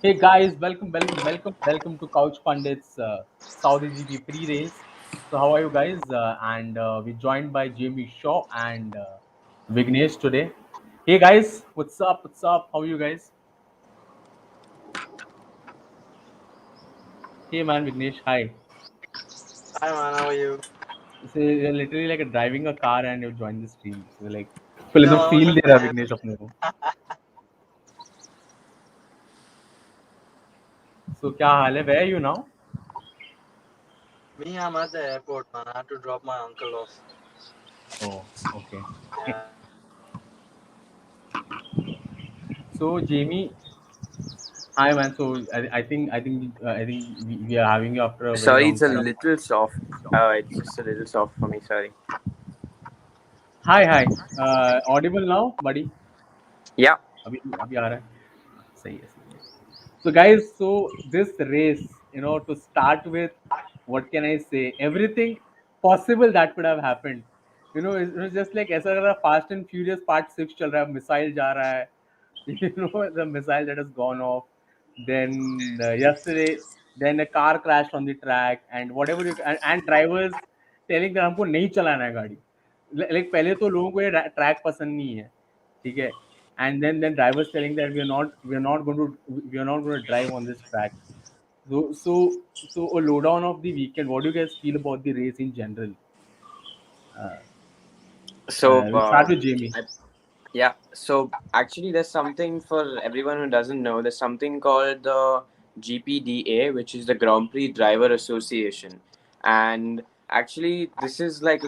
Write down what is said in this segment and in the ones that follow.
Hey guys, welcome to Couch Pundits Saudi GP pre-race. So how are you guys? And we're joined by Jamie Shaw and Vignesh today. Hey guys, what's up? What's up? How are you guys? Hey man, Vignesh, hi. Hi man, how are you? So you're literally like driving a car and you joined the stream. So like, full No, the I was feel on there, my Vignesh, apne को. So क्या हाल है? Where are you now? me. I'm at the airport, man. I had to drop my uncle off. Oh, okay. Yeah. So Jamie, hi man. So I think we are having you after a very Sorry, long it's a time. little soft. It's just a little soft for me. Sorry. Hi. Audible now, buddy? Yeah. अभी आ रहा है. सही है. So guys, so this race, to start with, what can I say? Everything possible that could have happened. It was just like ऐसा लग रहा है Fast and Furious Part 6 चल रहा है, missile जा रहा है. The missile that has gone off. Then yesterday, then a car crashed on the track, and whatever and drivers telling that हमको नहीं चलाना है गाड़ी. Like पहले तो लोगों को ये ट्रैक पसंद नहीं है, ठीक है. And then drivers telling that we are not going to drive on this track. So a lowdown of the weekend. What do you guys feel about the race in general? Uh, So, we'll start with Jamie. I, yeah. So actually, there's something for everyone who doesn't know. There's something called the GPDA, which is the Grand Prix Driver Association, and actually, this is like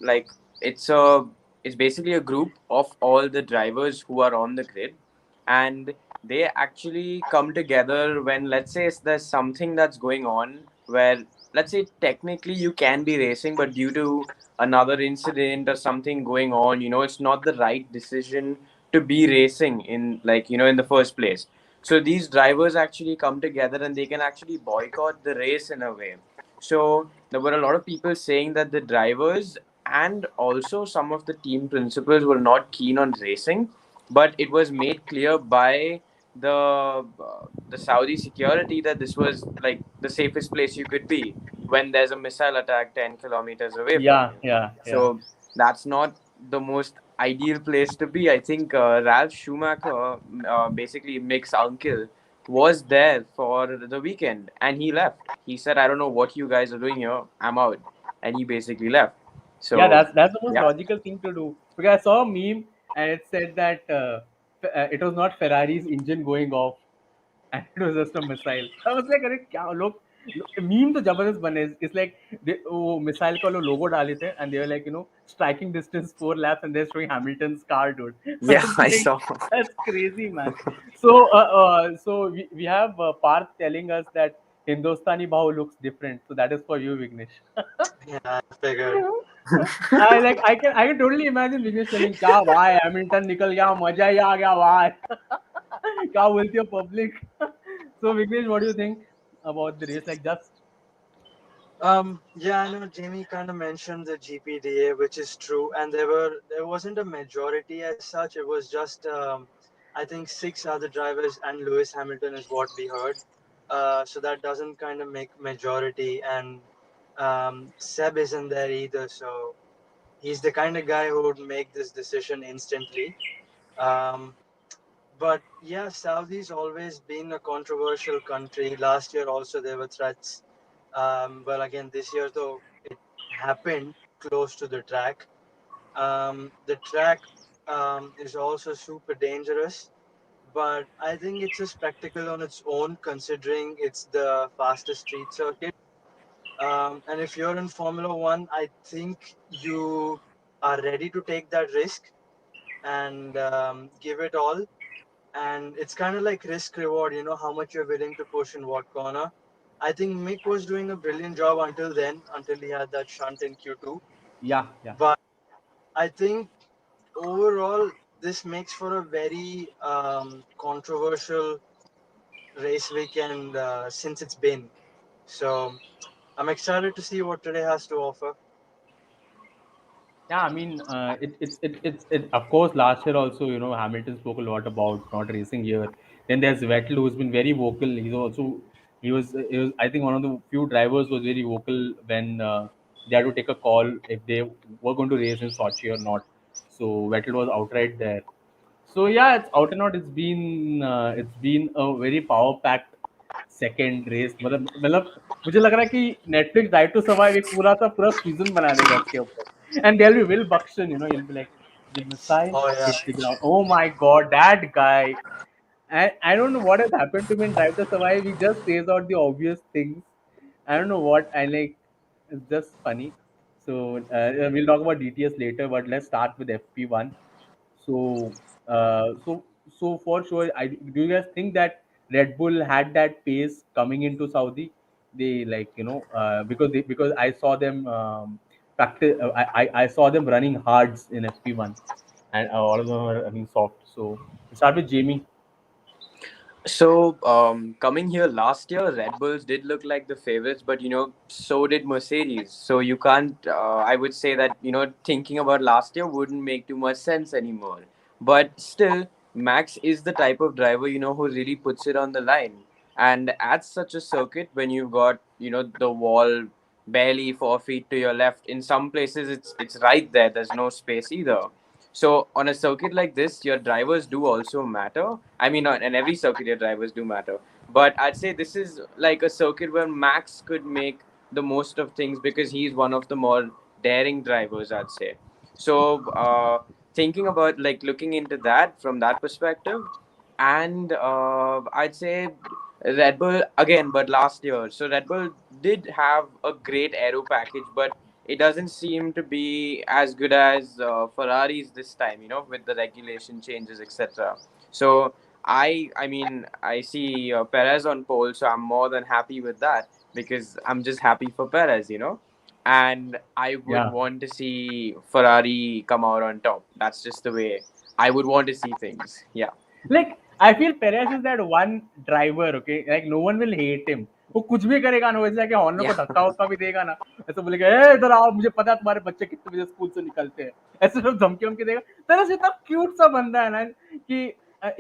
like it's a it's basically a group of all the drivers who are on the grid, and they actually come together when, let's say, there's something that's going on where, let's say, technically you can be racing, but due to another incident or something going on, it's not the right decision to be racing in, like, in the first place. So these drivers actually come together and they can actually boycott the race in a way. So there were a lot of people saying that the drivers and also some of the team principals were not keen on racing, but it was made clear by the Saudi security that this was like the safest place you could be when there's a missile attack 10 kilometers away from Yeah, you. yeah, yeah. So that's not the most ideal place to be. I think Ralph Schumacher, basically Mick's uncle, was there for the weekend and he left. He said, "I don't know what you guys are doing here. I'm out." And he basically left. Yeah, So, that's the most yeah. logical thing to do. Because I saw a meme and it said that it was not Ferrari's engine going off, and it was just a missile. I was like, अरे क्या लोग meme तो जबरदस्त बने. It's like वो missile का लोगो डाले थे and they were like, striking distance 4 laps and they're showing Hamilton's car, dude. I Yeah, was I like, saw. that's crazy, man. So we have Parth telling us that Hindustani Bhau looks different. So that is for you, Vignesh. Yeah, I figured. I can totally imagine Vignesh telling क्या भाई Hamilton निकल गया मजा ही आ गया भाई. क्या बोलती हो public? So Vignesh, what do you think about the race? Like just Yeah, I know Jamie kind of mentioned the GPDA, which is true, and there wasn't a majority as such. It was just I think six other drivers and Lewis Hamilton is what we heard. So that doesn't kind of make majority, and Seb isn't there either. So he's the kind of guy who would make this decision instantly. Um, But yeah, Saudi's always been a controversial country. Last year also there were threats. Well, again this year though it happened close to the track. The track is also super dangerous, but I think it's a spectacle on its own considering it's the fastest street circuit. And if you're in Formula One, I think you are ready to take that risk and give it all, and it's kind of like risk reward, how much you're willing to push in what corner. I think Mick was doing a brilliant job until then, until he had that shunt in Q2. yeah. But I think overall this makes for a very controversial race weekend since it's been. So I'm excited to see what today has to offer. Yeah, I mean, of course, last year also, Hamilton spoke a lot about not racing here. Then there's Vettel, who's been very vocal. He was, I think, one of the few drivers was very vocal when they had to take a call if they were going to race in Sochi or not. So Vettel was outright there. So yeah, it's out and out. It's been a very power packed second race मतलब मुझे लग रहा है कि Netflix drive to survive एक पूरा season बना देगा इसके ऊपर एंड देयर बी विल बक्शन he'll be like the missile Oh yeah. hit the ground. Oh my god, that guy. I don't know what has happened to him in Drive to Survive. He just says out the obvious things. I don't know what I like. It's just funny. So we'll talk about DTS later, but let's start with FP1. So, so for sure, do you guys think that Red Bull had that pace coming into Saudi? They like because I saw them practice. I saw them running hards in FP1, and all of them are running soft. So we start with Jamie. So, coming here last year, Red Bulls did look like the favorites, but so did Mercedes. So you can't. I would say that thinking about last year wouldn't make too much sense anymore. But still, Max is the type of driver who really puts it on the line. And at such a circuit, when you've got the wall barely 4 feet to your left, in some places it's right there. There's no space either. So on a circuit like this, your drivers do also matter. I mean, on every circuit, your drivers do matter. But I'd say this is like a circuit where Max could make the most of things because he's one of the more daring drivers, I'd say. So thinking about like looking into that from that perspective, and I'd say Red Bull again, but last year. So Red Bull did have a great aero package, but it doesn't seem to be as good as Ferraris this time, with the regulation changes, etc. So I mean, I see Perez on pole, so I'm more than happy with that because I'm just happy for Perez. And I would Yeah. want to see Ferrari come out on top. That's just the way I would want to see things. Yeah. Like I feel Perez is that one driver, okay? Like no one will hate him. वो कुछ भी करेगा ना, वैसे जाके Horner को Yeah. धक्का वक्का भी देगा ना, ऐसे बोलेगा ए इधर आओ, मुझे पता है तुम्हारे बच्चे कितने बजे स्कूल से निकलते हैं, ऐसे सब धमकी वमकी देगा. Perez इतना क्यूट सा बंदा है ना कि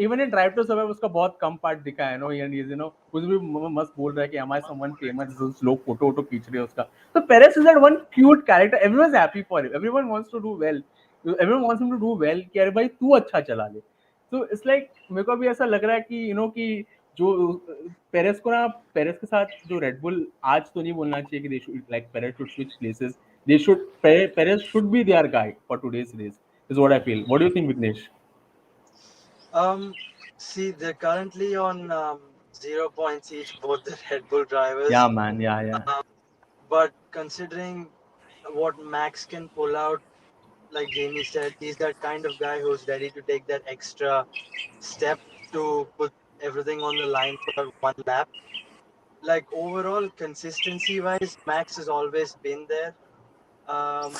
even in drive to survive उसका बहुत कम पार्ट दिखा है नो, एंड कुछ भी मस्त बोल रहा है कि हमारे समवन फेमस, लोग फोटो वोटो खींच रहे हैं उसका. तो Perez is that one cute character. Everyone is happy for him. Everyone wants to do well. Everyone wants him to do well कि अरे भाई तू अच्छा चला ले. तो इट्स लाइक मेरे को भी ऐसा लग रहा है कि कि जो पेरेस के साथ जो रेड बुल, आज तो नहीं बोलना चाहिए कि they should like Perez should switch places. They should Perez should be their guy for today's race is what I feel. What do you think Vignesh? Um, See, they're currently on 0 points each, both the Red Bull या drivers. Man, या Um, but considering what Max can pull out, like Jamie said, he's that kind of guy who's ready to take that extra step to put everything on the line for one lap. Like overall consistency wise, Max has always been there. Um,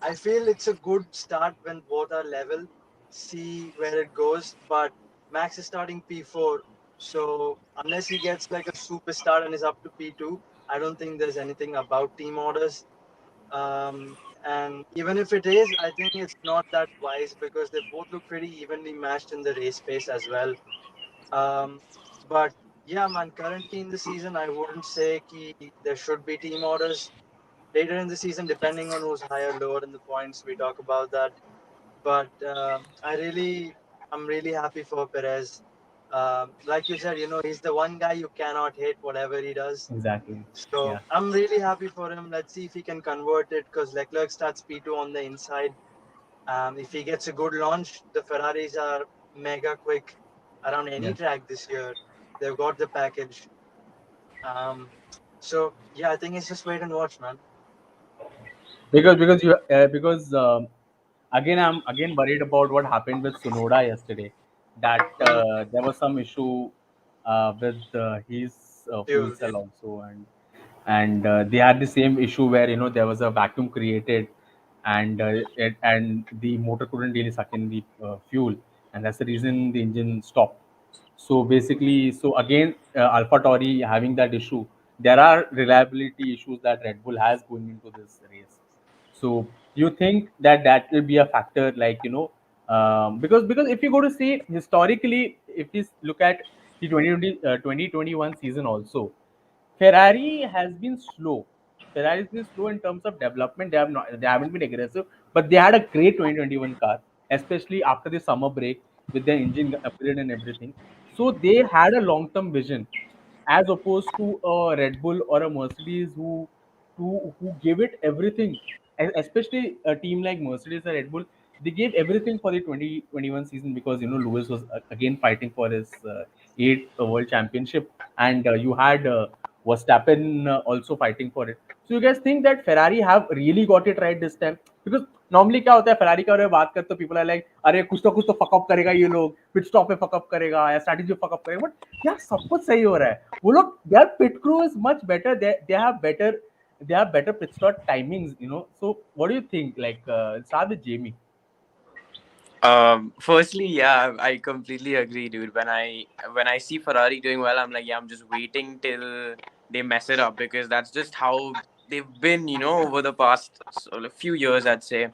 I feel it's a good start when both are level. See where it goes, but Max is starting P4, so unless he gets like a super start and is up to P2, I don't think there's anything about team orders. And even if it is, I think it's not that wise because they both look pretty evenly matched in the race pace as well. Um, but yeah, man, currently in the season, I wouldn't say there should be team orders. Later in the season, depending on who's higher, lower in the points, we talk about that. But I'm really happy for Perez. Like you said, he's the one guy you cannot hate whatever he does. Exactly. So या I'm really happy for him. Let's see if he can convert it because Leclerc starts P2 on the inside. If he gets a good launch, the Ferraris are mega quick around any या track this year. They've got the package. So yeah, I think it's just wait and watch, man. because again I'm again worried about what happened with Sunoda yesterday, that Mm, there was some issue with his fuel fuel, yeah. cell also, and they had the same issue where there was a vacuum created, and the motor couldn't really suck in the fuel, and that's the reason the engine stopped. So basically, so again, Alpha Tauri having that issue, there are reliability issues that Red Bull has going into this race. So you think that that will be a factor, like because if you go to see historically, if you look at the 2021 season also, Ferrari has been slow. Ferrari has been slow in terms of development. They haven't been aggressive, but they had a great 2021 car, especially after the summer break with their engine upgrade and everything. So they had a long-term vision, as opposed to a Red Bull or a Mercedes who gave it everything. Especially a team like Mercedes or Red Bull, they gave everything for the 2021 season, because Lewis was again fighting for his eighth world championship, and you had Verstappen also fighting for it. So you guys think that Ferrari have really got it right this time? Because normally क्या होता है, Ferrari का अगर बात करते तो people are like, अरे कुछ तो fuck up करेगा ये लोग, pit stop पे fuck up करेगा या strategy fuck up करेगा, but यार सब कुछ सही हो रहा है. वो लोग, their pit crew is much better. They have better pit stop timings. So what do you think? Like, start with Jamie. Firstly, yeah, I completely agree, dude. When I see Ferrari doing well, I'm like, yeah, I'm just waiting till they mess it up, because that's just how they've been, over the past a few years, I'd say.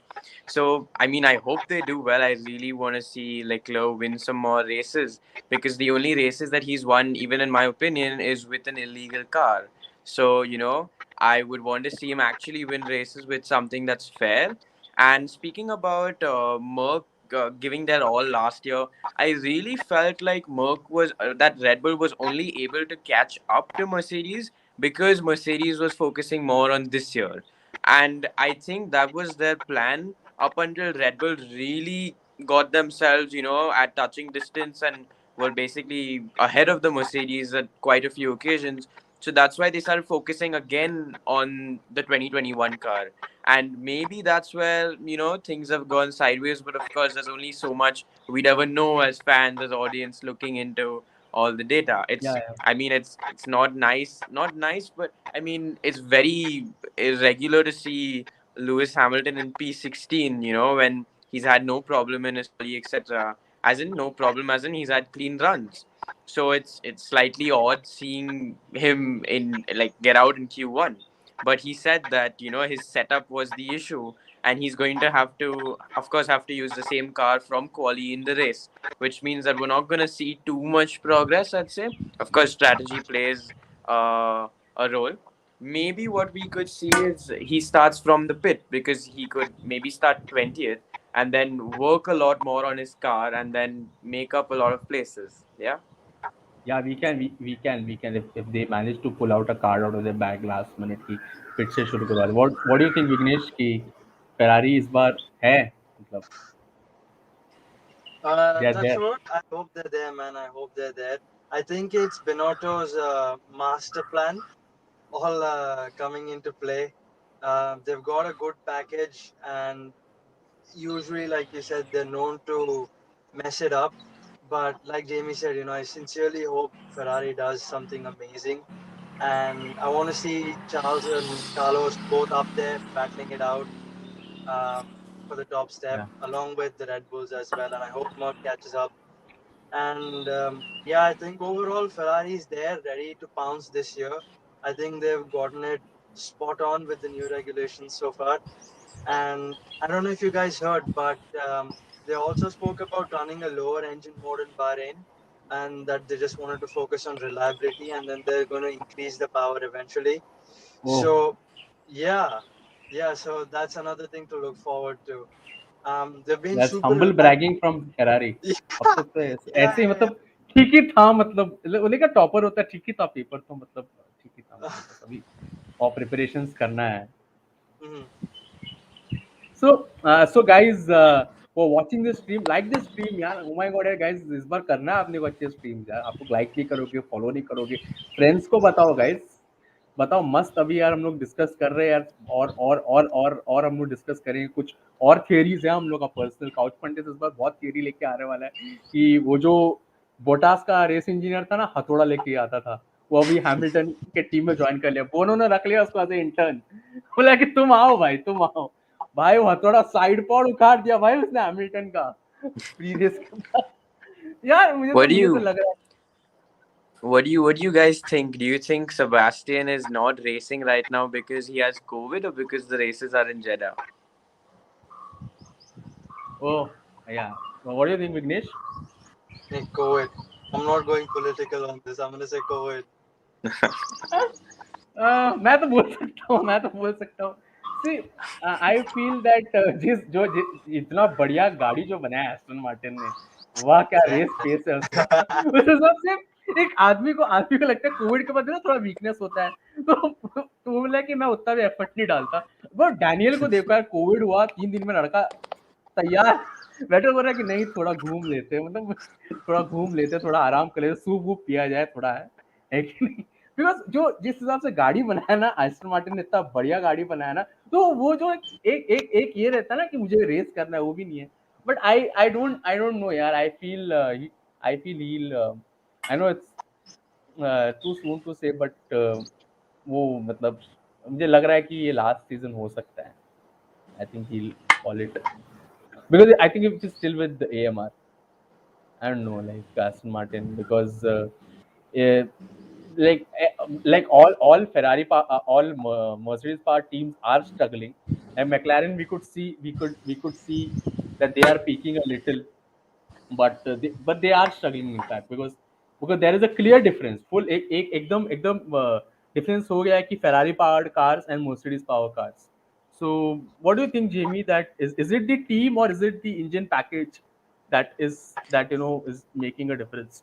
So, I mean, I hope they do well. I really want to see Leclerc win some more races, because the only races that he's won, even in my opinion, is with an illegal car. So, I would want to see him actually win races with something that's fair. And speaking about Merc giving their all last year, I really felt like that Red Bull was only able to catch up to Mercedes because Mercedes was focusing more on this year. And I think that was their plan up until Red Bull really got themselves, at touching distance and were basically ahead of the Mercedes at quite a few occasions. So that's why they started focusing again on the 2021 car. And maybe that's where things have gone sideways, but of course there's only so much we'd ever know as fans, as audience, looking into all the data. Yeah, It's yeah. I mean it's not nice, but I mean it's very irregular to see Lewis Hamilton in P16, when he's had no problem in his quali, etc. As in no problem, as in he's had clean runs. So it's slightly odd seeing him in get out in Q1. But he said that his setup was the issue, and he's going to have to, of course, have to use the same car from quali in the race, which means that we're not going to see too much progress, I'd say. Of course, strategy plays a role. Maybe what we could see is he starts from the pit, because he could maybe start 20th and then work a lot more on his car and then make up a lot of places. Yeah. Yeah, we can if they manage to pull out a card out of their bag last minute की फिर से शुरू करवा दे. What do you think, Vignesh, कि Ferrari इस बार है, मतलब they are Touch there? wood. I hope they're there, man. I hope they're there. I think it's Binotto's master plan all coming into play. They've got a good package, and usually, like you said, they're known to mess it up. But like Jamie said, I sincerely hope Ferrari does something amazing. And I want to see Charles and Carlos both up there battling it out um, for the top step, Yeah. along with the Red Bulls as well. And I hope Merck catches up. And yeah, I think overall Ferrari is there, ready to pounce this year. I think they've gotten it spot on with the new regulations so far. And I don't know if you guys heard, but they also spoke about running a lower engine mode in Bahrain, and that they just wanted to focus on reliability, and then they're going to increase the power eventually. Oh, So, yeah, yeah. So that's another thing to look forward to. They've been that's super humble reliable. bragging from Ferrari. अब तक तो ऐसे Yeah, ऐसे ही, yeah, मतलब ठीक ही था, मतलब बोले का टॉपर होता है, ठीक ही था पेपर तो, मतलब ठीक ही था, yeah. मतलब बस अभी और प्रिपरेशंस करना है. Mhm. So guys, for watching this stream, like this stream यार. Oh my god यार guys, इस बार करना है आपने को अच्छे streams यार. आप लोग like नहीं करोगे, follow नहीं करोगे, friends को बताओ guys. बताओ मस्त. अभी यार हम लोग डिस्कस कर रहे हैं यार, और हम लोग डिस्कस करेंगे कुछ और थियरीज है हम लोग का. पर्सनल काउच पंडित इस बार बहुत थियरी लेके आने वाला है कि वो जो बोटास का रेस इंजीनियर था ना, हथौड़ा लेके आता था, वो अभी हैमिल्टन के टीम में ज्वाइन कर लिया. वो उन्होंने रख लिया उसको एज ए इंटर्न. बोला कि तुम आओ भाई, तुम आओ भाई. वो हथौड़ा साइड पर उखाड़ दिया भाई उसने हैमिल्टन का प्री रेस के बाद. यार What do मुझे तो you लग रहा है. What do you guys think? Do you think Sebastian is not racing right now because he has COVID or because the races are in Jeddah? Oh, yeah. Well, what do you think, Vignesh? Hey, COVID. I'm not going political on this. I'm gonna say COVID. मैं तो बोल सकता हूँ मैं तो बोल सकता हूँ सी आई फील दैट इतना बढ़िया गाड़ी जो बनाया एस्टन मार्टिन ने वाह क्या रेस पेस है उसका उस हिसाब से एक आदमी को लगता है कोविड के बाद ना थोड़ा वीकनेस होता है तो वो बोला कि मैं उतना भी एफर्ट नहीं डालता वो डैनियल को देखो यार कोविड हुआ 3 दिन में लड़का तैयार बेटर बोल रहा है कि नहीं थोड़ा घूम लेते हैं मतलब थोड़ा घूम लेते हैं थोड़ा आराम कर लेते सूप वूप पिया जाए थोड़ा है कि नहीं बिकॉज जो जिस हिसाब से गाड़ी बनाया ना एस्टन मार्टिन ने इतना बढ़िया गाड़ी बनाया ना तो वो जो एक ये रहता है ना कि मुझे रेस करना है वो भी नहीं है बट आई डोंट नो यार I feel he'll I know it's too soon to say but वो मतलब मुझे लग रहा है कि ये लास्ट सीजन हो सकता है I think he call it because I think if it's still with the AMR, I don't know, like Aston Martin, because eh, like all Mercedes power teams are struggling, and McLaren we could see that they are peaking a little, but they are struggling in fact because there is a clear difference. Full एक एकदम एकदम difference हो गया है कि Ferrari powered cars and Mercedes power cars. So what do you think, Jamie? That is it the team or is it the engine package that is making a difference?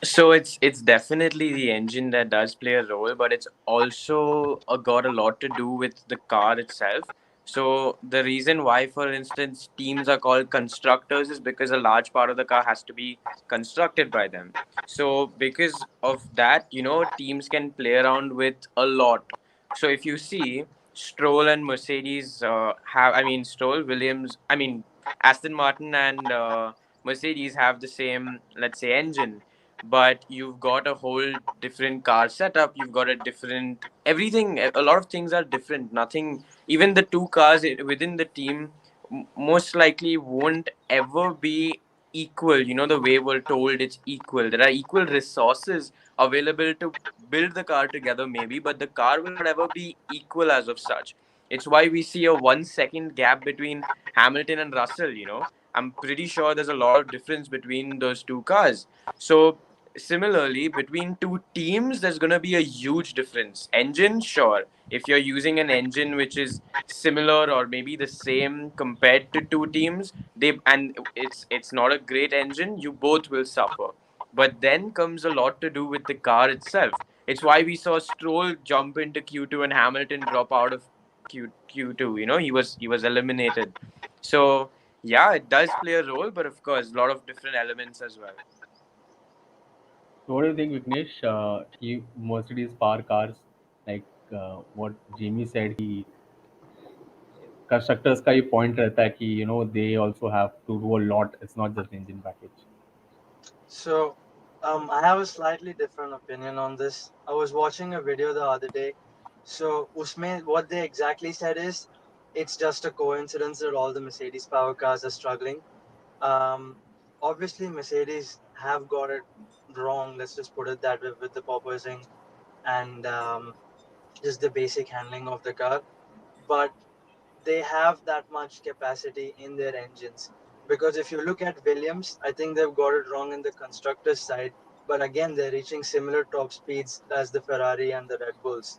So it's definitely the engine that does play a role, but it's also got a lot to do with the car itself. So the reason why, for instance, teams are called constructors is because a large part of the car has to be constructed by them. So because of that, teams can play around with a lot. So if you see Stroll and Mercedes Stroll, Williams, Aston Martin and Mercedes have the same, let's say, engine, but you've got a whole different car setup. You've got a different everything. A lot of things are different. Nothing, even the two cars within the team most likely won't ever be equal. The way we're told it's equal. There are equal resources available to build the car together, maybe, but the car will not ever be equal as of such. It's why we see a 1 second gap between Hamilton and Russell. I'm pretty sure there's a lot of difference between those two cars. So similarly, between two teams, there's going to be a huge difference. Engine, sure. If you're using an engine which is similar or maybe the same compared to two teams, it's not a great engine, you both will suffer. But then comes a lot to do with the car itself. It's why we saw Stroll jump into Q2 and Hamilton drop out of Q2. He was eliminated. So yeah, it does play a role, but of course, a lot of different elements as well. So what do you think, Vignesh? Mercedes power cars, like what Jamie said, he constructors का ये point रहता है कि they also have to do a lot. It's not just the engine package. So, I have a slightly different opinion on this. I was watching a video the other day. So, Usme, what they exactly said is, it's just a coincidence that all the Mercedes power cars are struggling. Um, Obviously, Mercedes have got it wrong. Let's just put it that way with the porpoising and just the basic handling of the car. But they have that much capacity in their engines. Because if you look at Williams, I think they've got it wrong in the constructors' side. But again, they're reaching similar top speeds as the Ferrari and the Red Bulls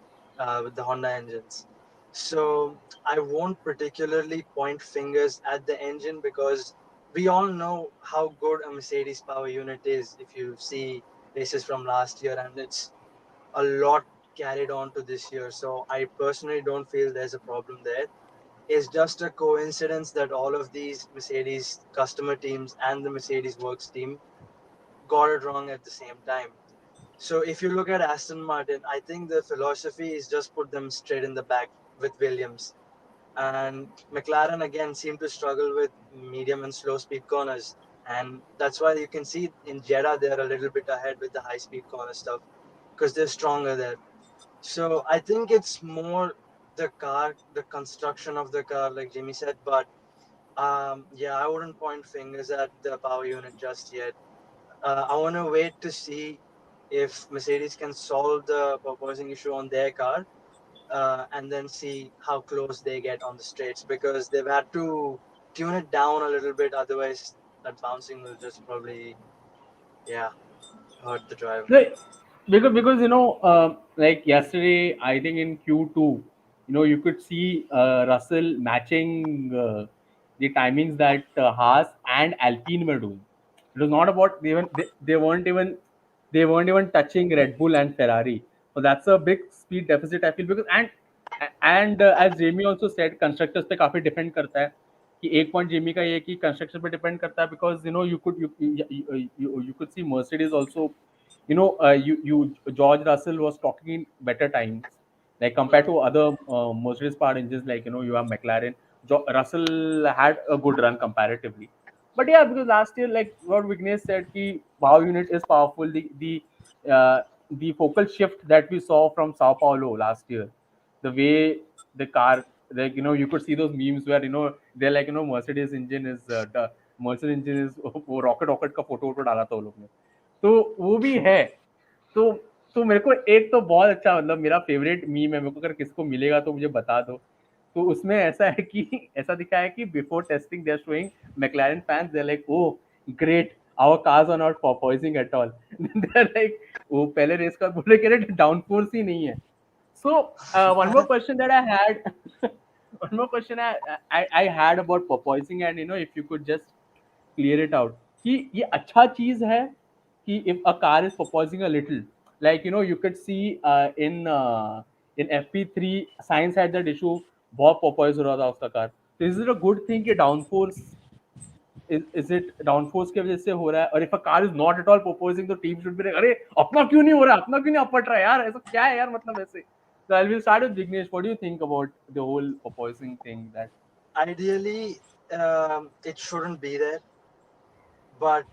with the Honda engines. So I won't particularly point fingers at the engine because we all know how good a Mercedes power unit is. If you see races from last year, and it's a lot carried on to this year. So I personally don't feel there's a problem there. It's just a coincidence that all of these Mercedes customer teams and the Mercedes Works team got it wrong at the same time. So if you look at Aston Martin, I think the philosophy is just put them straight in the back with Williams. And McLaren again seem to struggle with medium and slow speed corners. And that's why you can see in Jeddah they're a little bit ahead with the high speed corner stuff because they're stronger there. So I think it's more the car, the construction of the car, like Jimmy said. But yeah, I wouldn't point fingers at the power unit just yet. I want to wait to see if Mercedes can solve the porpoising issue on their car, and then see how close they get on the straights, because they've had to tune it down a little bit. Otherwise, that bouncing will just probably, yeah, hurt the driver. Right. Because like yesterday, I think in Q2, you could see Russell matching the timings that Haas and Alpine were doing. It was not about they weren't even touching Red Bull and Ferrari. So that's a big speed deficit I feel, because and as Jamie also said, constructors पे काफी depend करता है कि एक point Jamie का ये है कि constructors पे depend करता है, because you could see Mercedes also, George Russell was talking in better times, like compared Mm. to other Mercedes powered engines, like you have McLaren. Russell had a good run comparatively, but yeah, because last year, like what Vignesh said, ki power unit is powerful. The focal shift that we saw from Sao Paulo last year, the way the car, like you could see those memes where they're like Mercedes engine is the Mercedes engine is वो rocket का photo वोटो डाला था वो लोग ने, तो वो भी है। तो तो मेरे को एक तो बहुत अच्छा, मतलब मेरा फेवरेट मीम है, मेरे को अगर किसको मिलेगा तो मुझे बता दो। तो उसमें ऐसा है कि ऐसा दिखा है कि before testing they are showing McLaren fans, they are like oh great, our cars are not poising at all. They are like, वो पहले रेस का बोले कि डाउन फोर्स ही नहीं है। So one more question that I had, one more question I had about porpoising, and if you could just clear it out, कि ये अच्छा चीज है कि if a car is porpoising a little, like you could see in FP3 science had that issue, बहुत porpoise हो रहा था उसका car. So is it a good thing कि downforce, is it downforce की वजह से हो रहा है, और if a car is not at all porpoising तो team should be like अरे अपना क्यों नहीं हो रहा, अपना क्यों नहीं अपट रहा है यार, ऐसा क्या है यार, मतलब ऐसे। So I will start with Vignesh. What do you think about the whole porpoising thing? That Ideally, it shouldn't be there, but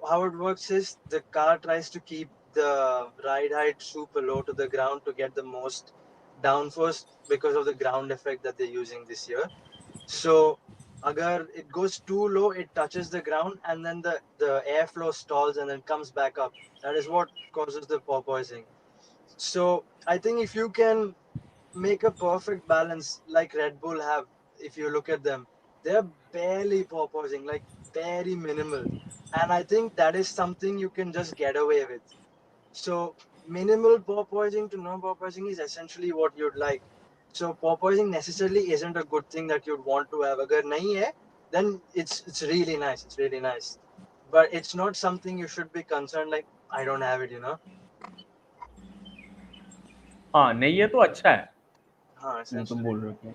how it works is the car tries to keep the ride height super low to the ground to get the most downforce because of the ground effect that they're using this year. So, agar it goes too low, it touches the ground and then the airflow stalls and then comes back up. That is what causes the porpoising. So, I think if you can make a perfect balance like Red Bull have, if you look at them, they're barely porpoising, like very minimal. And I think that is something you can just get away with. So minimal porpoising to no porpoising is essentially what you'd like. So porpoising necessarily isn't a good thing that you'd want to have. Agar nahi hai, then it's really nice. It's really nice. But it's not something you should be concerned like I don't have it. हाँ नहीं, ये तो अच्छा है जो तुम Essentially. बोल रहे हो।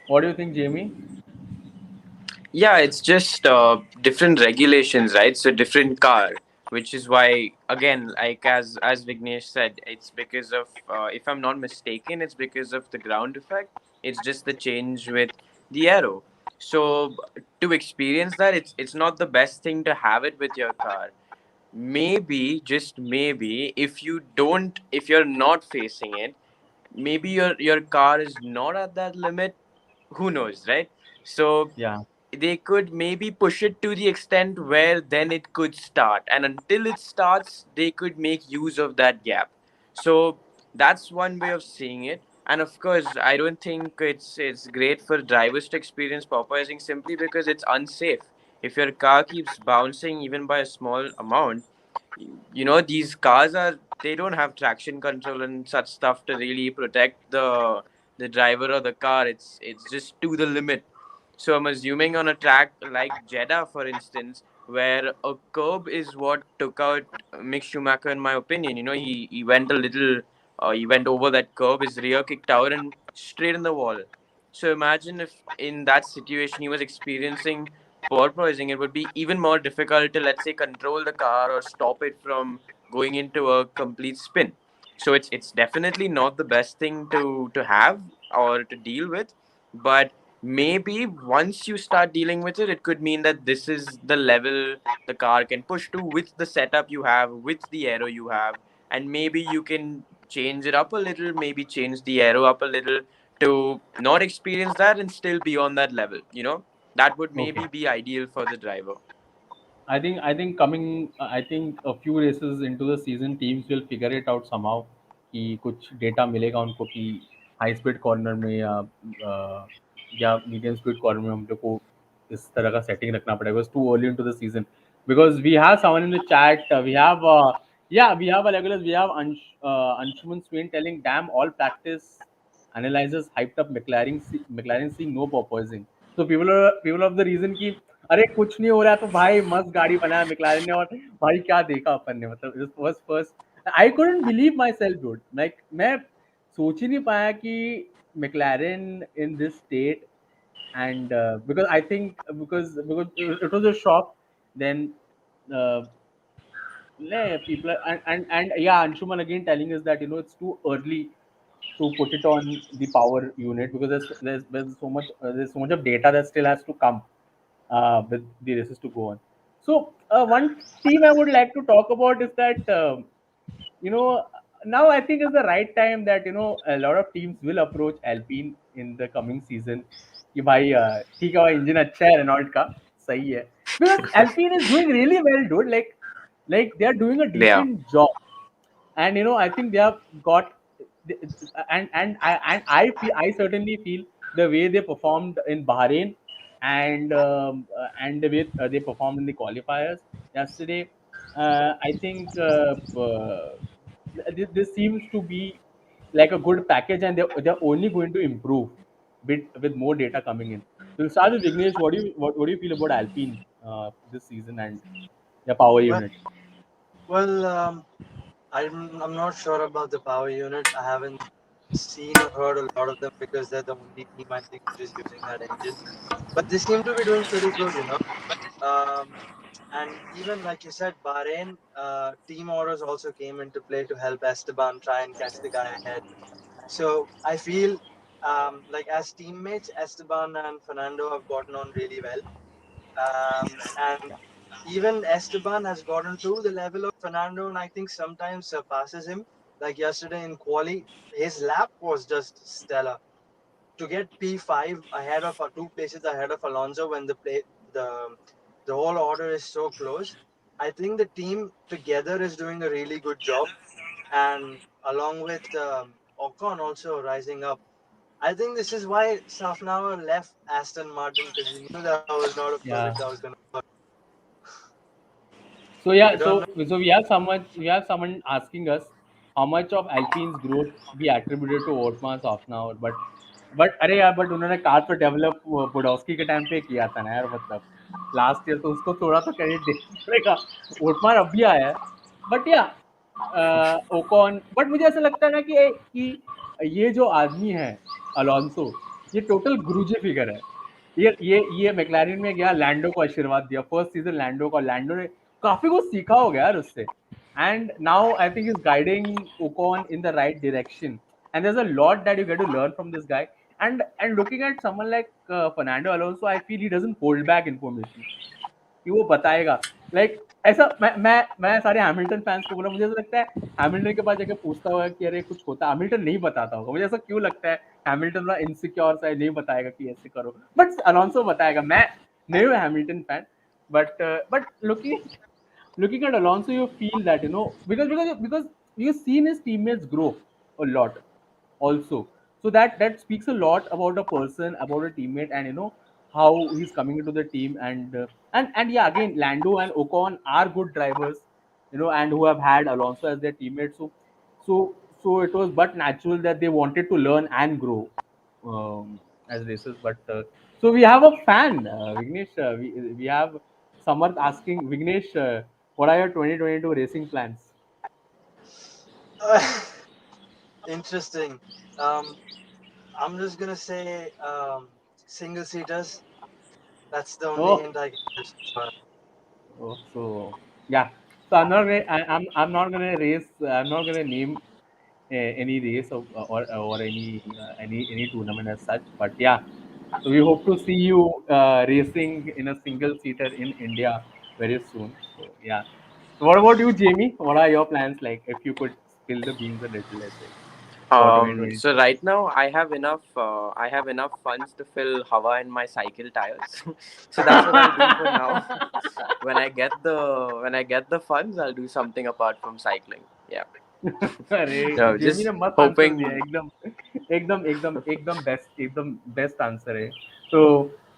What do you think, Jamie? Yeah, it's just different regulations, right? So different car, which is why again, like as Vignesh said, it's because of if I'm not mistaken, it's because of the ground effect. It's just the change with the aero. So to experience that, it's not the best thing to have it with your car. Maybe, just maybe, if you're not facing it, maybe your car is not at that limit. Who knows, right? So Yeah. they could maybe push it to the extent where then it could start, and until it starts they could make use of that gap. So that's one way of seeing it. And of course, I don't think it's great for drivers to experience porpoising, simply because it's unsafe. If your car keeps bouncing even by a small amount, these cars are, they don't have traction control and such stuff to really protect the driver or the car. It's just to the limit. So I'm assuming on a track like Jeddah, for instance, where a curb is what took out Mick Schumacher, in my opinion. He went a little, he went over that curb, his rear kicked out and straight in the wall. So imagine if in that situation he was experiencing porpoising, it would be even more difficult to, let's say, control the car or stop it from going into a complete spin. So it's definitely not the best thing to have or to deal with. But maybe once you start dealing with it, it could mean that this is the level the car can push to with the setup you have, with the aero you have, and maybe you can change it up a little, maybe change the aero up a little to not experience that and still be on that level. That would Okay. maybe be ideal for the driver. I think coming I think a few races into the season teams will figure it out somehow कि कुछ data मिलेगा उनको कि high speed corner में या medium speed corner में हम लोग को इस तरह का सेटिंग रखना पड़ेगा. It's too early into the season because we have someone in the chat. We have yeah, we have Regulars. We have Anshuman Swain telling, "Damn, all practice analyzers hyped up McLaren seeing no porpoising." So people of the reason कि अरे कुछ नहीं हो रहा है तो भाई मस्त गाड़ी बनाया मैक्लारेन ने और भाई क्या देखा अपन ने मतलब it was first I couldn't believe my self dude like मैं सोच ही नहीं पाया कि McLaren in this state and because I think because it was a shock then uh, people are, and yeah Anshuman again telling us that it's too early to put it on the power unit because there's so much of data that still has to come with the races to go on. So one team I would like to talk about is that you know now I think is the right time that a lot of teams will approach Alpine in the coming season. कि भाई ठीक है भाई engine अच्छा है Renault का सही है because Alpine is doing really well dude like they are doing a They are. decent job and I think they have got and I certainly feel the way they performed in Bahrain and the way they performed in the qualifiers yesterday. I think this seems to be like a good package, and they're only going to improve with more data coming in. So, we'll start with Vignesh. What do you feel about Alpine this season and their power Well, unit? well, I'm not sure about the power unit. I haven't seen or heard a lot of them because they're the only team I think which is using that engine. But they seem to be doing pretty good. Um, and even like you said, Bahrain team orders also came into play to help Esteban try and catch the guy ahead. So I feel like as teammates, Esteban and Fernando have gotten on really well. And even Esteban has gotten to the level of Fernando, and I think sometimes surpasses him. Like yesterday in quali, his lap was just stellar. To get P5 ahead of 2 places ahead of Alonso when the the whole order is so close, I think the team together is doing a really good job, and along with Ocon also rising up. I think this is why Safnauer left Aston Martin because he knew that was not a project Yeah. that was going to work. So I yeah, don't know. so we have someone asking us how much of Alpine's growth we attributed to Otmans off now, but अरे यार but उन्होंने car तो develop पोडोस्की के time पे किया था ना यार मतलब लास्ट ईयर तो उसको थोड़ा तो क्रेडिट देना पड़ेगा. ओटमार अब भी आया है बट या ओकॉन बट मुझे ऐसा लगता है ना कि ये जो आदमी है अलोंसो ये टोटल गुरुजी फिगर है. ये मैक्लारेन में गया लैंडो को आशीर्वाद दिया फर्स्ट सीजन लैंडो का लैंडो ने काफी कुछ सीखा हो गया यार उससे and now I think is guiding Ocon in the right direction and there's a lot that you get to learn from this guy and looking at someone like Fernando Alonso I feel he doesn't hold back information कि वो बताएगा like ऐसा मैं सारे Hamilton fans को बोला मुझे ऐसा लगता है हैमिल्टन के पास जाके पूछता होगा कि अरे कुछ होता है हैमिल्टन नहीं बताता होगा मुझे ऐसा क्यों लगता है हैमिल्टन थोड़ा इनसिक्योर सा है नहीं बताएगा कि ऐसे करो बट अलोंसो बताएगा मैं नहीं हूँ Hamilton fan but looking at Alonso, you feel that because you've seen his teammates grow a lot, also. So that speaks a lot about a person, about a teammate, and how he's coming into the team, and yeah, again, Lando and Ocon are good drivers, and who have had Alonso as their teammate. So it was but natural that they wanted to learn and grow as racers. But so we have a fan, Vignesh. We have Samarth asking Vignesh, what are your 2022 racing plans? Interesting. Um, I'm just gonna say single seaters. That's the only Oh, hint I can give so far. so yeah. So I'm not gonna race. I'm not gonna name any race or any tournament as such. But yeah, so we hope to see you racing in a single seater in India very soon. So yeah. So what about you, Jamie? What are your plans like? If you could spill the beans a little, let's say. for 2020? So right now I have enough. I have enough funds to fill hava in my cycle tires. So that's what I'll do for now. When I get the funds, I'll do something apart from cycling. Yeah. अरे No, Jamie ने just मस्त answer दिया hoping. एकदम एकदम best answer है. तो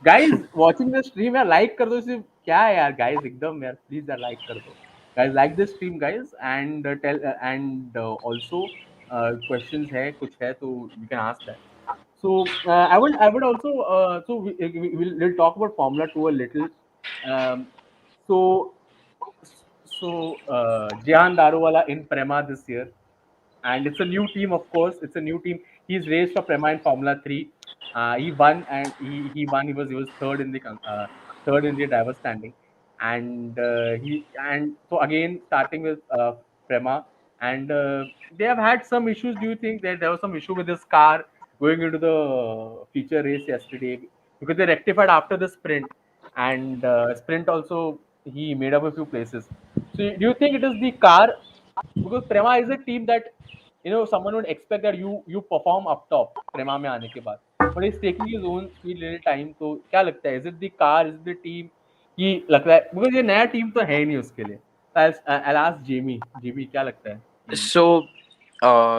guys watching the stream यार like कर दो सिर्फ. क्या है यार गाइस एकदम यार प्लीज यार लाइक कर दो guys. Like the stream guys and tell and also questions है कुछ है तो you can ask that. So I would also we'll talk about Formula 2 a little. Um, so Jihan Daruwala in Prema this year, and it's a new team, of course. It's a new team. He's raced for Prema in Formula 3. He won, and he won. He was third in the driver standing, and so again starting with Prema, and they have had some issues. Do you think that there was some issue with this car going into the feature race yesterday, because they rectified after the sprint, and sprint also he made up a few places. So do you think it is the car, because Prema is a team that someone would expect that you perform up top Prema में आने के बाद, but he's taking his own sweet little time. तो क्या लगता है, is it the car, is it the team, कि लगता है because ये नया टीम तो है ही नहीं उसके लिए. I'll ask Jamie क्या लगता है कि. So,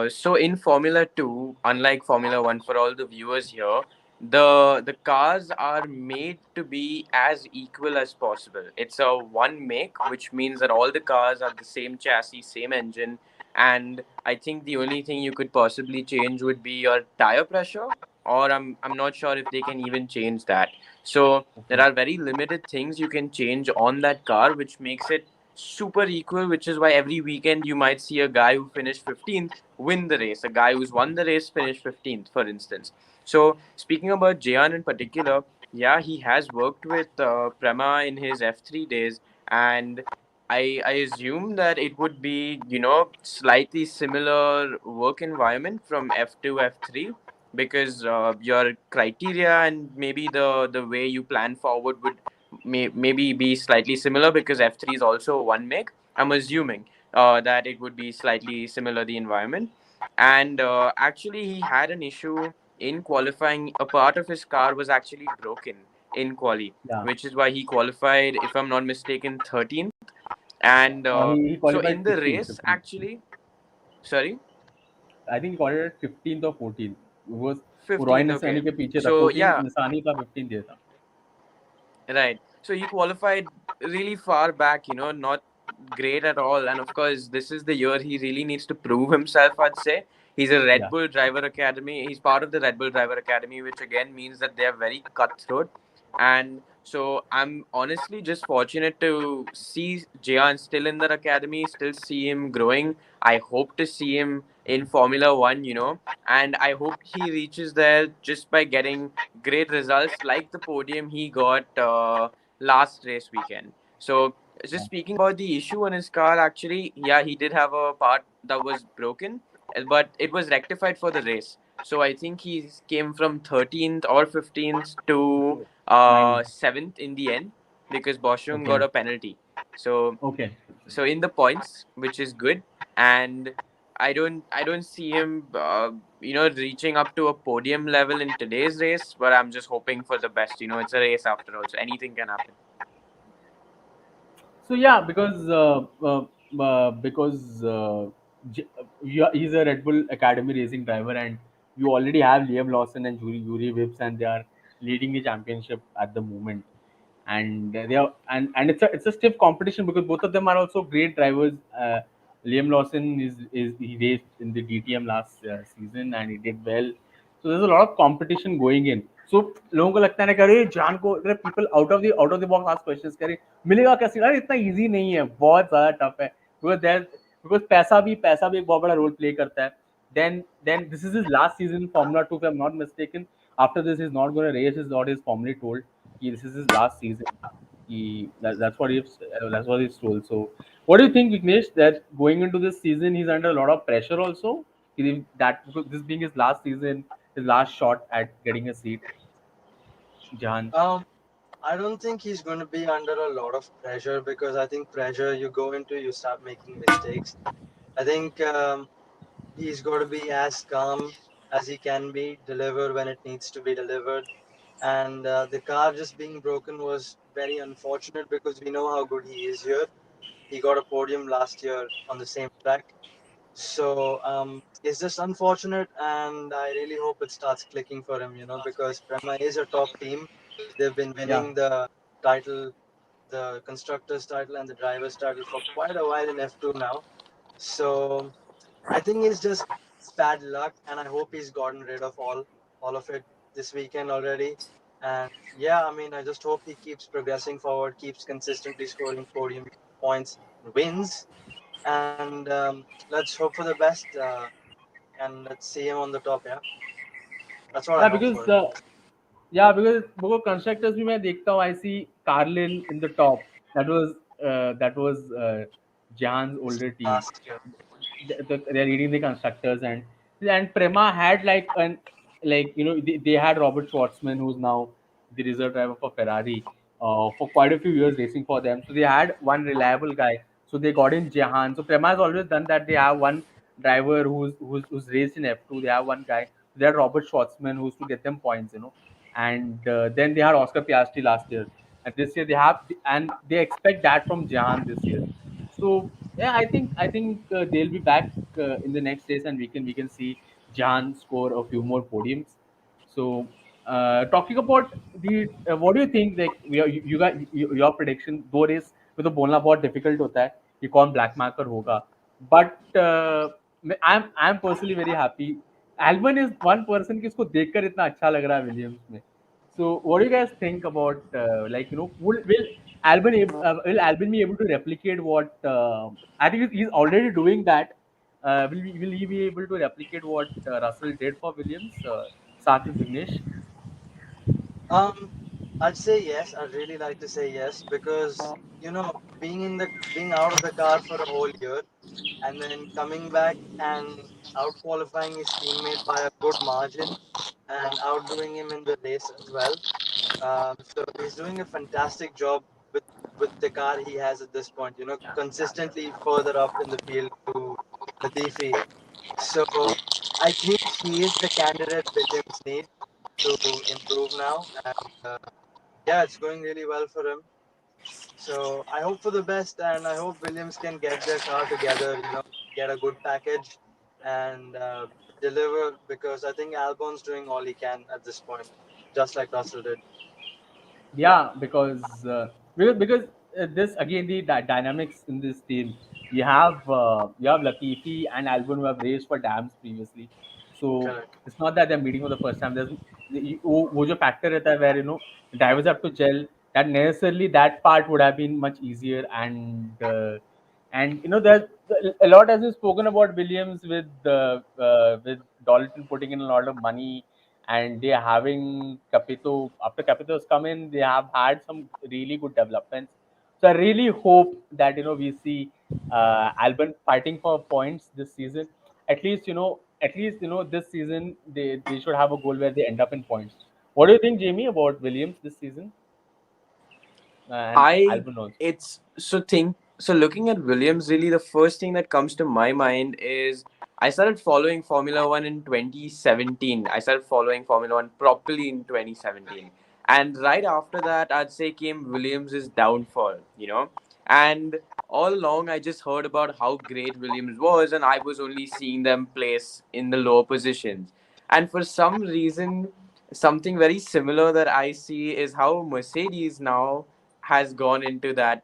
so in Formula 2, unlike Formula 1, for all the viewers here, the cars are made to be as equal as possible. It's a one make, which means that all the cars are the same chassis, same engine, and I think the only thing you could possibly change would be your tire pressure, or I'm not sure if they can even change that. So there Okay. are very limited things you can change on that car, which makes it super equal, which is why every weekend you might see a guy who finished 15th win the race, a guy who's won the race finish 15th, for instance. So speaking about Jayan in particular, yeah, he has worked with Prema in his F3 days, and I assume that it would be, slightly similar work environment from F2 F3, because your criteria and maybe the way you plan forward would maybe be slightly similar, because F3 is also one make. I'm assuming that it would be slightly similar, the environment. And actually, he had an issue in qualifying. A part of his car was actually broken in quali, Yeah. which is why he qualified, if I'm not mistaken, 13th. And He so qualified in the 15th. race, actually, sorry, I think he qualified 15th or 14th. It was Roy 15th, निसानी okay. के पीछे था. So 14 yeah, निसानी का 15th ये था. right. So he qualified really far back, not great at all. And of course, this is the year he really needs to prove himself, I'd say. He's a Red Yeah. Bull Driver Academy. He's part of the Red Bull Driver Academy, which again means that they're very cutthroat. And so I'm honestly just fortunate to see Jayan still in that academy, still see him growing. I hope to see him in Formula One, and I hope he reaches there just by getting great results like the podium he got last race weekend. So, just Yeah. speaking about the issue on his car, actually, yeah, he did have a part that was broken, but it was rectified for the race. So, I think he came from 13th or 15th to 9. 7th in the end, because Boschung got Okay. a penalty. So, Okay. in the points, which is good, and I don't see him reaching up to a podium level in today's race, but I'm just hoping for the best. It's a race after all, so anything can happen. So yeah, because he's a Red Bull Academy racing driver, and you already have Liam Lawson and Yuri Vips, and they are leading the championship at the moment. And they are and it's a stiff competition because both of them are also great drivers. Liam Lawson is he raced in the DTM last season and he did well. So there's a lot of competition going in. So लोगों को लगता है ना कि अरे जान को अरे people out of the box ask questions करे मिलेगा कैसे, अरे इतना easy नहीं है, बहुत ज़्यादा tough है, because पैसा भी एक बहुत बड़ा role play करता है. Then this is his last season in Formula 2 if I'm not mistaken. After this he's not going to race, is what is formally told. This is his last season. That's what he's told. So, what do you think, Vignesh? That going into this season, he's under a lot of pressure also. That this being his last season, his last shot at getting a seat, Jahan. Um, I don't think he's going to be under a lot of pressure, because I think pressure you go into, you start making mistakes. I think He's got to be as calm as he can be, deliver when it needs to be delivered. And the car just being broken was very unfortunate because we know how good he is here. He got a podium last year on the same track. So it's just unfortunate, and I really hope it starts clicking for him, because Prema is a top team. They've been Yeah. winning the title, the constructors title and the drivers title for quite a while in F2 now. So I think it's just bad luck, and I hope he's gotten rid of all of it this weekend already. And yeah, I mean, I just hope he keeps progressing forward, keeps consistently scoring podium points, wins, and let's hope for the best. And let's see him on the top. Yeah, that's what I Yeah, hope for because him. because constructors भी मैं देखता हूँ, I see Carlin in the top. That was Jahan's older team. Last year, They're leading the constructors, and Prema had they had Robert Schwartzman, who's now the reserve driver for Ferrari, for quite a few years racing for them. So they had one reliable guy. So they got in Jahan. So Prema has always done that. They have one driver who's raced in F2. They have one guy. They had Robert Schwartzman, who's to get them points. And then they had Oscar Piastri last year, and this year they expect that from Jahan this year. So yeah, I think they'll be back in the next race, and we can see Jan score a few more podiums. So talking about the what do you think? Like you got your prediction. दो race में तो बोलना बहुत difficult होता है कि कौन black marker होगा. But I'm personally very happy. Albon is one person कि इसको देखकर इतना अच्छा लग रहा है विलियम्स में. So, what do you guys think about will Albin be able to replicate what I think he's already doing that? Will he be able to replicate what Russell did for Williams? Start with Vignesh. um, I'd say yes. I'd really like to say yes because being out of the car for a whole year and then coming back and out qualifying his teammate by a good margin and outdoing him in the race as well. So he's doing a fantastic job with the car he has at this point. Consistently further up in the field to Latifi. So I think he is the candidate Williams need to improve now, and yeah, it's going really well for him. So I hope for the best, and I hope Williams can get their car together. Get a good package and deliver because I think Albon's doing all he can at this point, just like Russell did. Yeah, because this again the dynamics in this team. You have Latifi and Albon who have raced for Dams previously, so Correct. it's not that they're meeting for the first time. There's वो जो factor रहता है where drivers have to gel. That necessarily that part would have been much easier, and there's a lot has been spoken about Williams with Dalton putting in a lot of money, and they are having Capito. After Capito's come in, they have had some really good developments. So I really hope that we see Albon fighting for points this season. At least this season they should have a goal where they end up in points. What do you think, Jamie, about Williams this season and I Albon also? it's so think so looking at Williams, really the first thing that comes to my mind is I started following Formula One in 2017. I started following Formula One properly in 2017. And right after that, I'd say came Williams' downfall. And all along, I just heard about how great Williams was, and I was only seeing them place in the lower positions. And for some reason, something very similar that I see is how Mercedes now has gone into that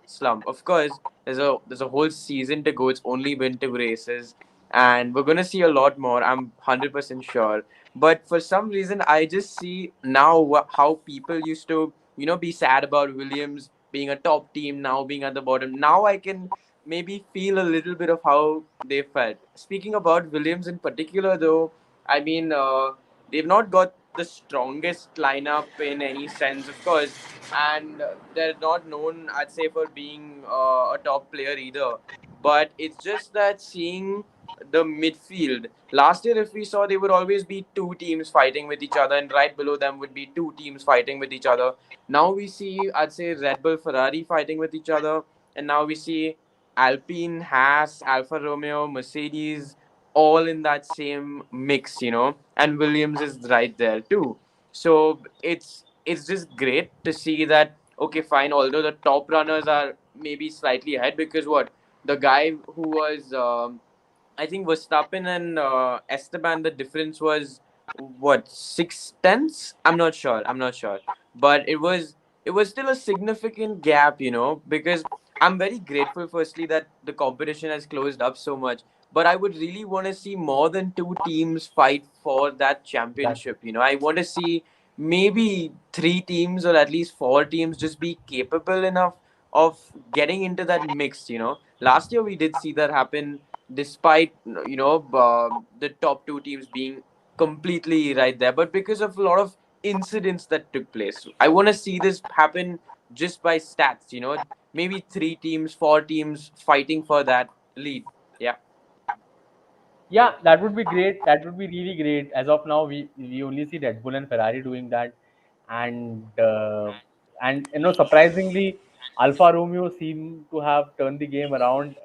slump. Of course, there's a whole season to go. It's only been two races, and we're gonna see a lot more. I'm 100% sure. But for some reason, I just see now how people used to be sad about Williams being a top team now being at the bottom. Now I can maybe feel a little bit of how they felt. Speaking about Williams in particular, though, I mean, they've not got the strongest lineup in any sense, of course, and they're not known, I'd say, for being a top player either. But it's just that seeing the midfield last year, if we saw, they would always be two teams fighting with each other, and right below them would be two teams fighting with each other. Now we see, I'd say, Red Bull, Ferrari fighting with each other, and now we see Alpine, Haas, Alfa Romeo, Mercedes. all in that same mix, and Williams is right there too. So it's just great to see that. Okay, fine. Although the top runners are maybe slightly ahead, because what the guy who was I think Verstappen and Esteban, the difference was what, 6 tenths? I'm not sure. I'm not sure, but it was still a significant gap, because I'm very grateful, firstly, that the competition has closed up so much. But I would really want to see more than two teams fight for that Exactly. championship. I want to see maybe three teams or at least four teams just be capable enough of getting into that mix. Last year we did see that happen, despite the top two teams being completely right there, but because of a lot of incidents that took place. I want to see this happen just by stats. Maybe three teams, four teams fighting for that lead. Yeah. Yeah, that would be great. That would be really great. As of now, we only see Red Bull and Ferrari doing that, and surprisingly, Alfa Romeo seem to have turned the game around.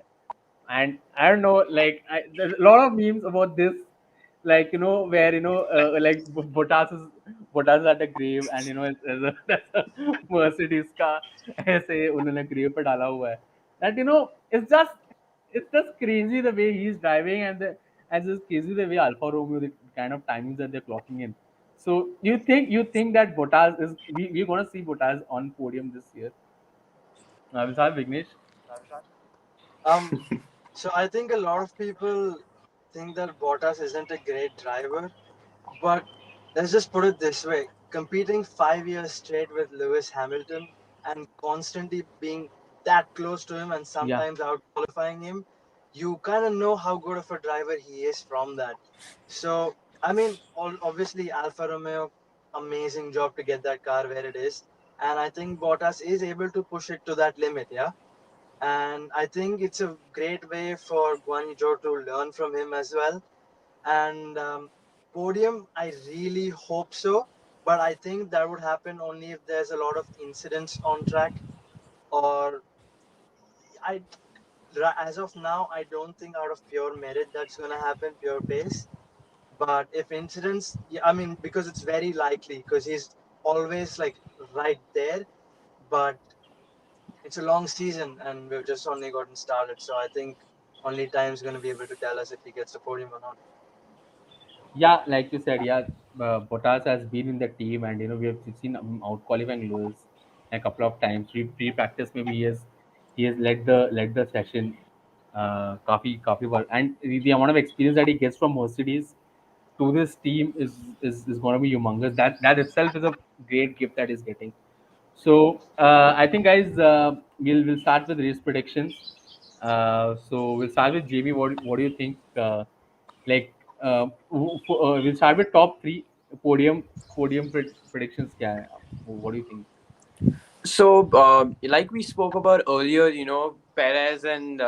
And I don't know, like there's a lot of memes about this, like where like Bottas is at a grave, and there's a Mercedes car ऐसे उन्होंने grave पे डाला हुआ है. That it's just crazy the way he's driving, and it's crazy the way Alfa Romeo, the kind of timings that they're clocking in. So you think that Bottas is we're gonna see Bottas on podium this year? We'll have Vignesh. Um, so I think a lot of people think that Bottas isn't a great driver, but let's just put it this way: competing 5 years straight with Lewis Hamilton and constantly being that close to him and Yeah. sometimes out qualifying him, you kind of know how good of a driver he is from that. So, I mean, obviously, Alfa Romeo, amazing job to get that car where it is. And I think Bottas is able to push it to that limit, yeah. And I think it's a great way for Guanyu to learn from him as well. And podium, I really hope so, but I think that would happen only if there's a lot of incidents on track. Or I, as of now, I don't think out of pure merit that's gonna happen, pure pace. But if incidents, yeah, I mean, because it's very likely, because he's always like right there. But it's a long season, and we've just only gotten started. So I think only time's gonna be able to tell us if he gets the podium or not. Yeah, like you said, yeah, Bottas has been in the team, and we've seen out qualifying Lewis a couple of times. Pre practice, maybe he has led the session, coffee work, and the amount of experience that he gets from Mercedes to this team is going to be humongous. That itself is a great gift that he's getting. So I think, guys, we'll start with race predictions. So we'll start with Jamie. What do you think? Like we'll start with top three predictions. क्या है? What do you think? So, like we spoke about earlier, Perez and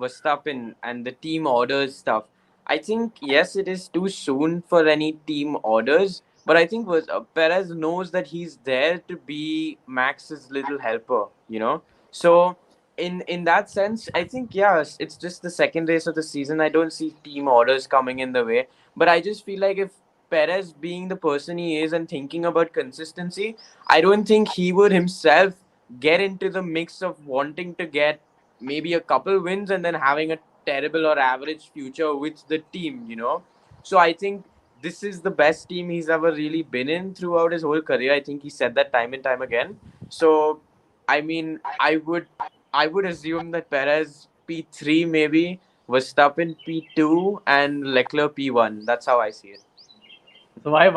Verstappen and the team orders stuff. I think yes, it is too soon for any team orders, but I think Perez knows that he's there to be Max's little helper. So in that sense, I think yes, it's just the second race of the season. I don't see team orders coming in the way, but I just feel like if Perez, being the person he is and thinking about consistency, I don't think he would himself get into the mix of wanting to get maybe a couple wins and then having a terrible or average future with the team. So I think this is the best team he's ever really been in throughout his whole career. I think he said that time and time again. So I mean, I would assume that Perez P3 maybe, Verstappen P2, and Leclerc P1. That's how I see it. So why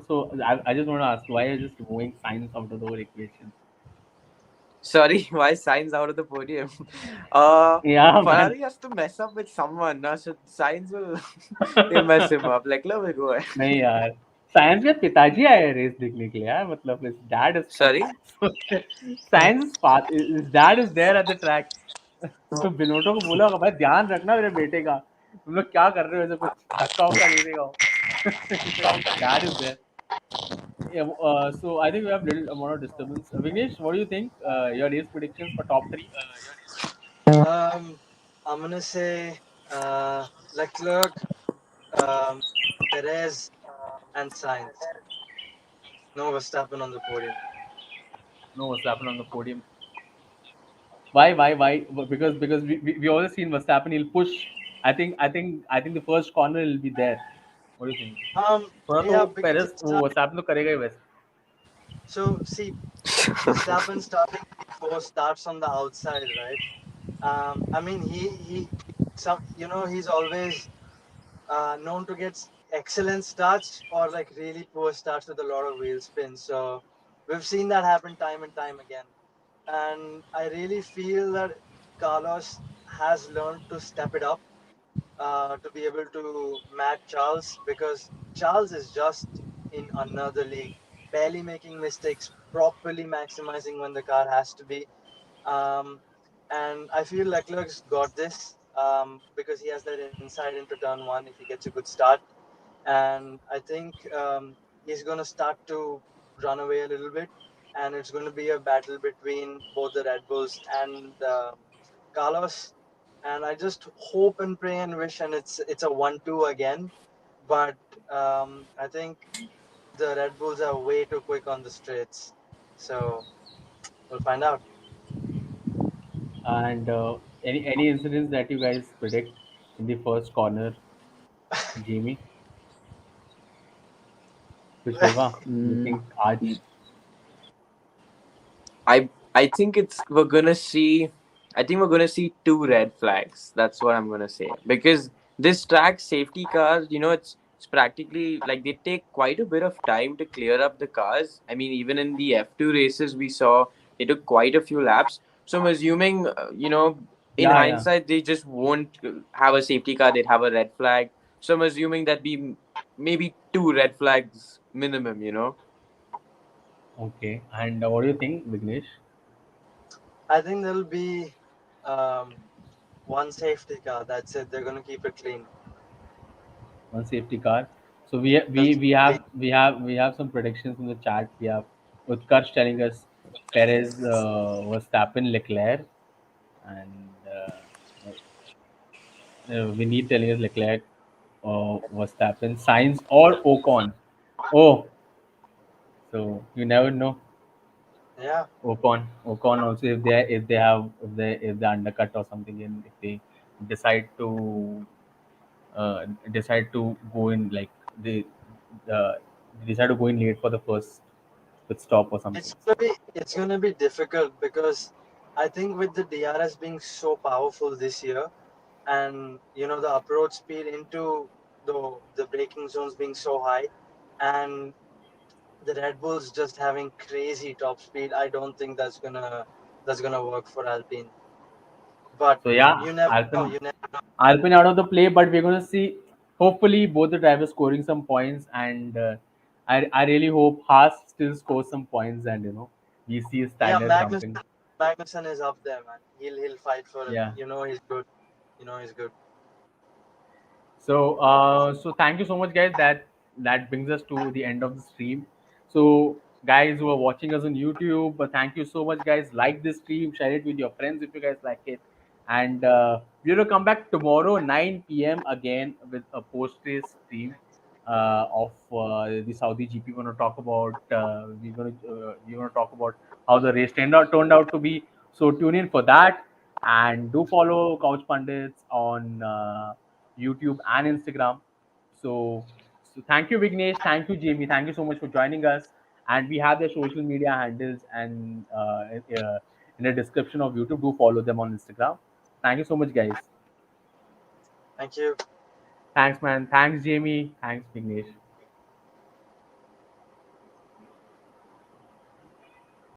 so I just want to ask, why are you just removing science out of the whole equation? Sorry, why Sainz out of the podium? Yeah, man. Ferrari has to mess up with someone. So Sainz will he'll mess him up. Leclerc will go ahead. नहीं यार, science के पिताजी आए race देखने के लिए यार, मतलब his dad is Sorry. Science his dad is there at the track. तो बिनोटो को बोला होगा, भाई ध्यान रखना मेरे बेटे का, तुम लोग क्या कर रहे हो, ऐसे कुछ धक्का उक्का दे देगा वो. Dad is there. Yeah, so I think we have little amount of disturbance. Vignesh, what do you think? Your race predictions for top three? Um, I'm gonna say. Leclerc, um, Perez, and Sainz. No Verstappen on the podium. No, Verstappen on the podium. Why? Because we always seen Verstappen. He'll push. I think the first corner will be there. What do you think? थोड़ा तो Yeah, because Perez it's वो starting. Verstappen तो करेगा ही वैसे. So see, Verstappen starting before starts on the outside, right? I mean, some he's always known to get excellent starts or like really poor starts with a lot of wheel spin. So we've seen that happen time and time again. And I really feel that Carlos has learned to step it up to be able to match Charles because Charles is just in another league, barely making mistakes, properly maximizing when the car has to be. Um, and I feel Leclerc's got this because he has that insight into turn one if he gets a good start. And I think he's going to start to run away a little bit. And it's going to be a battle between both the Red Bulls and Carlos. And I just hope and pray and wish, and it's a 1-2 again. But I think the Red Bulls are way too quick on the straights. So we'll find out. And any incidents that you guys predict in the first corner, Jamie, कुछ होगा? You Mm, think आज? I think we're gonna see two red flags. That's what I'm gonna say. Because this track safety cars, it's practically like they take quite a bit of time to clear up the cars. I mean, even in the F2 races we saw they took quite a few laps. So I'm assuming, in Yeah, yeah. hindsight they just won't have a safety car. They'd have a red flag. So I'm assuming that be maybe two red flags minimum. Okay. And what do you think, Vignesh? I think there'll be um, one safety car. That's it. They're going to keep it clean. One safety car. So we They'll we keep we it clean. have we have we have some predictions in the chat. We have Utkarsh telling us Perez Verstappen Leclerc, and Vinny telling us Leclerc Verstappen Sainz or Ocon. Oh, so you never know. Yeah, Ocon also if they undercut or something, and if they decide to uh, decide to go in like uh, they decide to go in late for the first pit stop or something. it's gonna be difficult because I think with the DRS being so powerful this year, and the approach speed into the braking zones being so high, and the Red Bulls just having crazy top speed, I don't think that's gonna work for Alpine. But So yeah, you never know. Alpine You never know. Alpine out of the play, but we're gonna see. Hopefully, both the drivers scoring some points, and I really hope Haas still scores some points, and we see his Yeah, standard jumping. Magnussen is up there, man. He'll fight for it. Yeah. He's good. He's good. So thank you so much, guys. That brings us to the end of the stream. So, guys who are watching us on YouTube, thank you so much, guys. Like this stream, share it with your friends if you guys like it, and we're gonna come back tomorrow 9 p.m. again with a post-race stream of the Saudi GP. We're gonna talk about how the race turned out to be. So tune in for that, and do follow Couch Pundits on YouTube and Instagram. So, so thank you, Vignesh. Thank you, Jamie. Thank you so much for joining us. And we have their social media handles and in the description of YouTube. Do follow them on Instagram. Thank you so much, guys. Thank you. Thanks, man. Thanks, Jamie. Thanks, Vignesh.